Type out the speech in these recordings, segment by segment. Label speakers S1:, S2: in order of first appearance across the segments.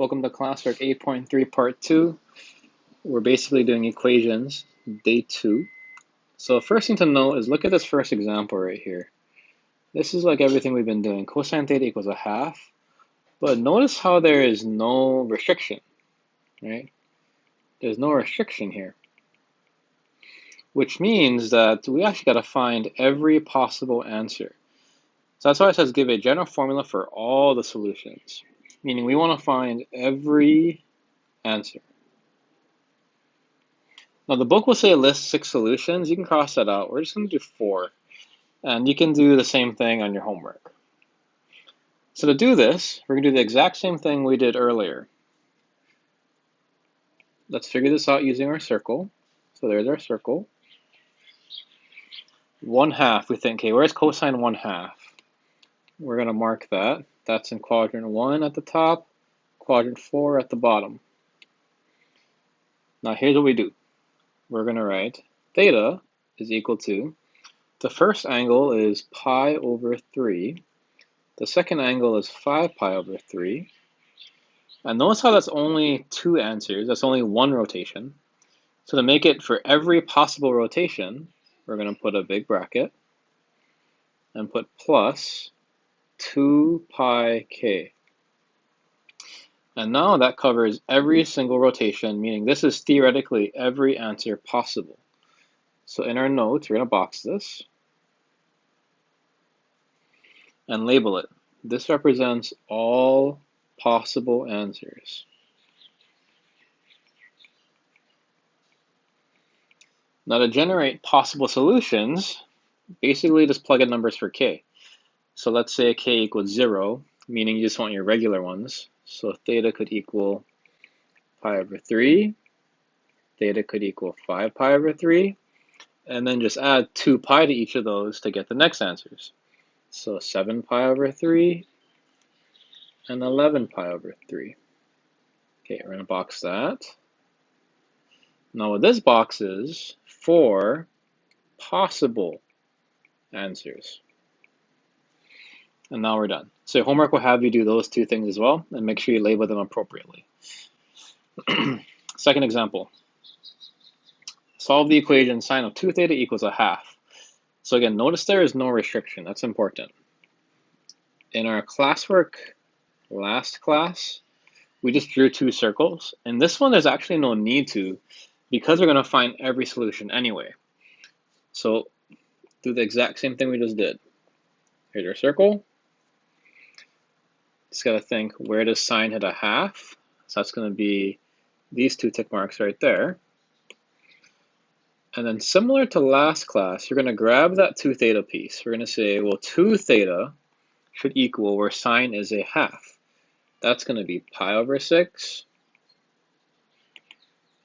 S1: Welcome to classwork 8.3 part 2. We're basically doing equations, day 2. So the first thing to know is look at this first example right here. This is like everything we've been doing. Cosine theta equals a half. But notice how there is no restriction, right? There's no restriction here. Which means that we actually got to find every possible answer. So that's why it says give a general formula for all the solutions. Meaning we want to find every answer. Now the book will say list 6 solutions. You can cross that out. We're just going to do 4. And you can do the same thing on your homework. So to do this, we're going to do the exact same thing we did earlier. Let's figure this out using our circle. So there's our circle. 1/2, we think, okay, where's cosine 1/2? We're going to mark that. That's in quadrant 1 at the top, quadrant 4 at the bottom. Now here's what we do. We're going to write theta is equal to, the first angle is pi over 3. The second angle is 5 pi over 3. And notice how that's only 2 answers. That's only 1 rotation. So to make it for every possible rotation, we're going to put a big bracket and put plus 2 pi k. And now that covers every single rotation, meaning this is theoretically every answer possible. So in our notes, we're going to box this and label it. This represents all possible answers. Now to generate possible solutions, basically just plug in numbers for k. So let's say k equals 0, meaning you just want your regular ones. So theta could equal pi over 3, theta could equal 5 pi over 3, and then just add 2 pi to each of those to get the next answers. So 7 pi over 3 and 11 pi over 3. Okay, we're going to box that. Now what this box is for possible answers. And now we're done. So homework will have you do those 2 things as well, and make sure you label them appropriately. Second example. Solve the equation sine of 2 theta equals a half. So again, notice there is no restriction. That's important. In our classwork last class, we just drew 2 circles. And this one, there's actually no need to, because we're going to find every solution anyway. So do the exact same thing we just did. Here's our circle. Just got to think, where does sine hit a half? So that's going to be these 2 tick marks right there. And then similar to last class, you're going to grab that 2 theta piece. We're going to say, well, 2 theta should equal where sine is a half. That's going to be pi over 6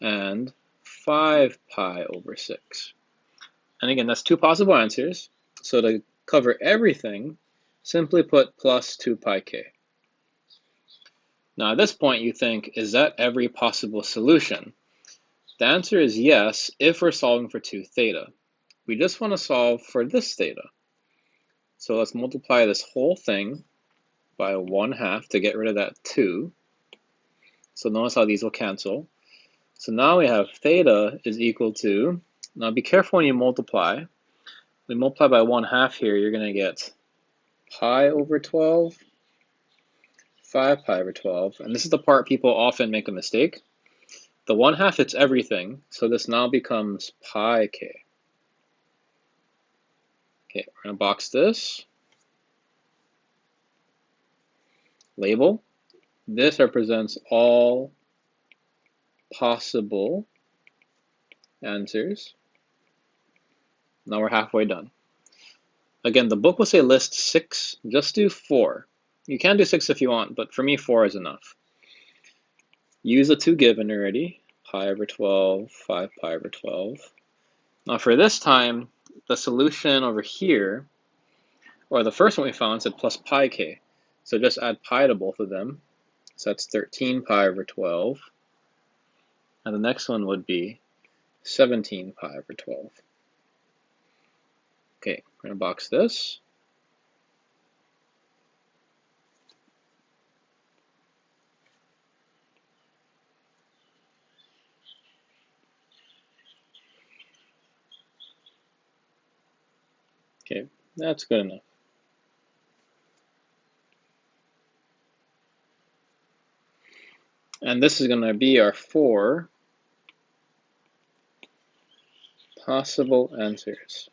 S1: and 5 pi over 6. And again, that's 2 possible answers. So to cover everything, simply put plus 2 pi k. Now at this point you think, is that every possible solution? The answer is yes, if we're solving for 2 theta. We just want to solve for this theta. So let's multiply this whole thing by 1/2 to get rid of that 2. So notice how these will cancel. So now we have theta is equal to, now be careful when you multiply. We multiply by 1/2 here, you're going to get pi over 12, 5 pi over 12. And this is the part people often make a mistake. The 1/2 hits everything, so this now becomes pi k. Okay, we're going to box this. Label. This represents all possible answers. Now we're halfway done. Again, the book will say list 6. Just do 4. You can do 6 if you want, but for me 4 is enough. Use the 2 given already. Pi over 12, 5 pi over 12. Now for this time, the solution over here, or the first one we found, said plus pi k. So just add pi to both of them. So that's 13 pi over 12. And the next one would be 17 pi over 12. Okay, we're going to box this. That's good enough. And this is going to be our 4 possible answers.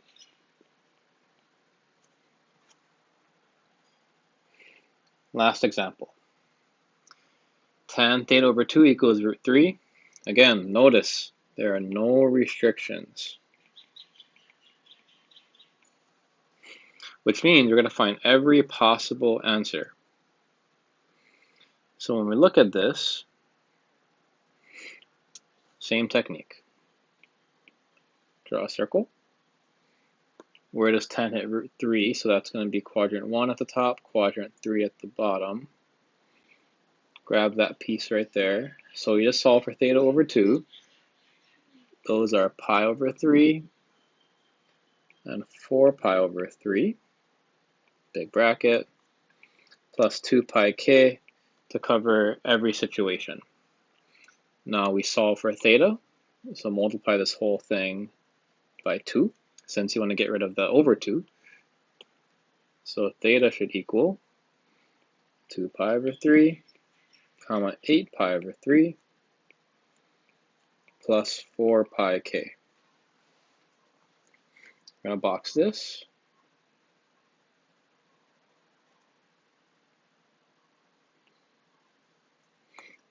S1: Last example. Tan theta over 2 equals root 3. Again, notice there are no restrictions, which means we're going to find every possible answer. So when we look at this, same technique. Draw a circle. Where does tan hit root 3? So that's going to be quadrant 1 at the top, quadrant 3 at the bottom. Grab that piece right there. So we just solve for theta over 2. Those are pi over 3 and 4 pi over 3, big bracket, plus 2 pi k to cover every situation. Now we solve for theta, so multiply this whole thing by 2, since you want to get rid of the over 2. So theta should equal 2 pi over 3, comma 8 pi over 3, plus 4 pi k. I'm going to box this.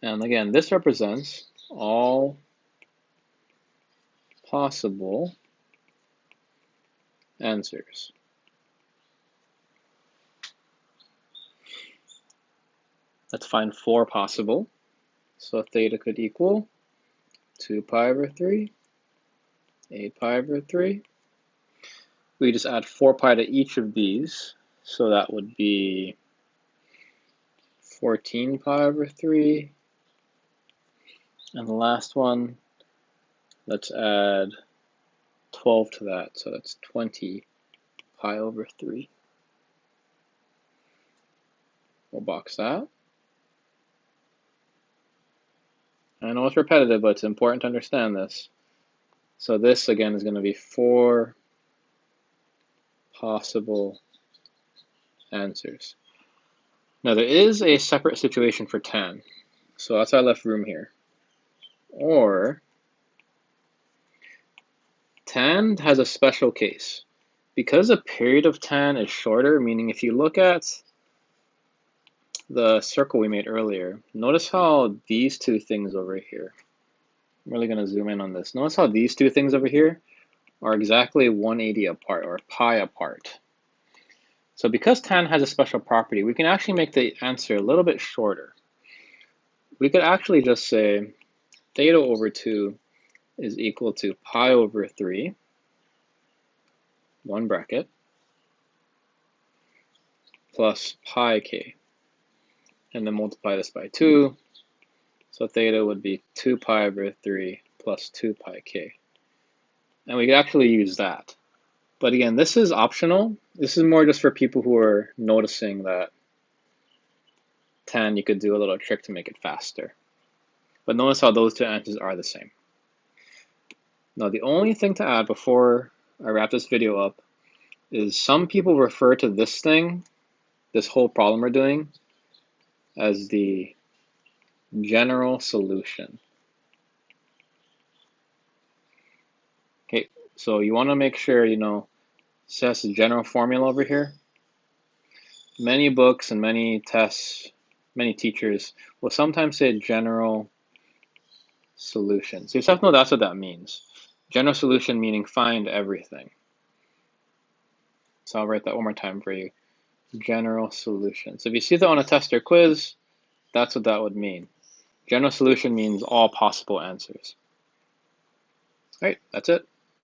S1: And again, this represents all possible answers. Let's find 4 possible. So theta could equal 2 pi over 3, 8 pi over 3. We just add 4 pi to each of these. So that would be 14 pi over 3. And the last one, let's add 12 to that. So that's 20 pi over 3. We'll box that. I know it's repetitive, but it's important to understand this. So this, again, is going to be 4 possible answers. Now, there is a separate situation for tan. So that's why I left room here. Or tan has a special case. Because the period of tan is shorter, meaning if you look at the circle we made earlier, notice how these two things over here, I'm really going to zoom in on this. Notice how these two things over here are exactly 180 apart, or pi apart. So because tan has a special property, we can actually make the answer a little bit shorter. We could actually just say theta over 2 is equal to pi over 3, 1 bracket, plus pi k. And then multiply this by 2. So theta would be 2 pi over 3 plus 2 pi k. And we could actually use that. But again, this is optional. This is more just for people who are noticing that tan, you could do a little trick to make it faster. But notice how those two answers are the same. Now, the only thing to add before I wrap this video up is some people refer to this thing, this whole problem we're doing, as the general solution. Okay, so you want to make sure you know it says the general formula over here. Many books and many tests, many teachers will sometimes say general solution. So you just have to know that's what that means. General solution meaning find everything. So I'll write that one more time for you. General solution. So if you see that on a test or quiz, that's what that would mean. General solution means all possible answers. All right, that's it.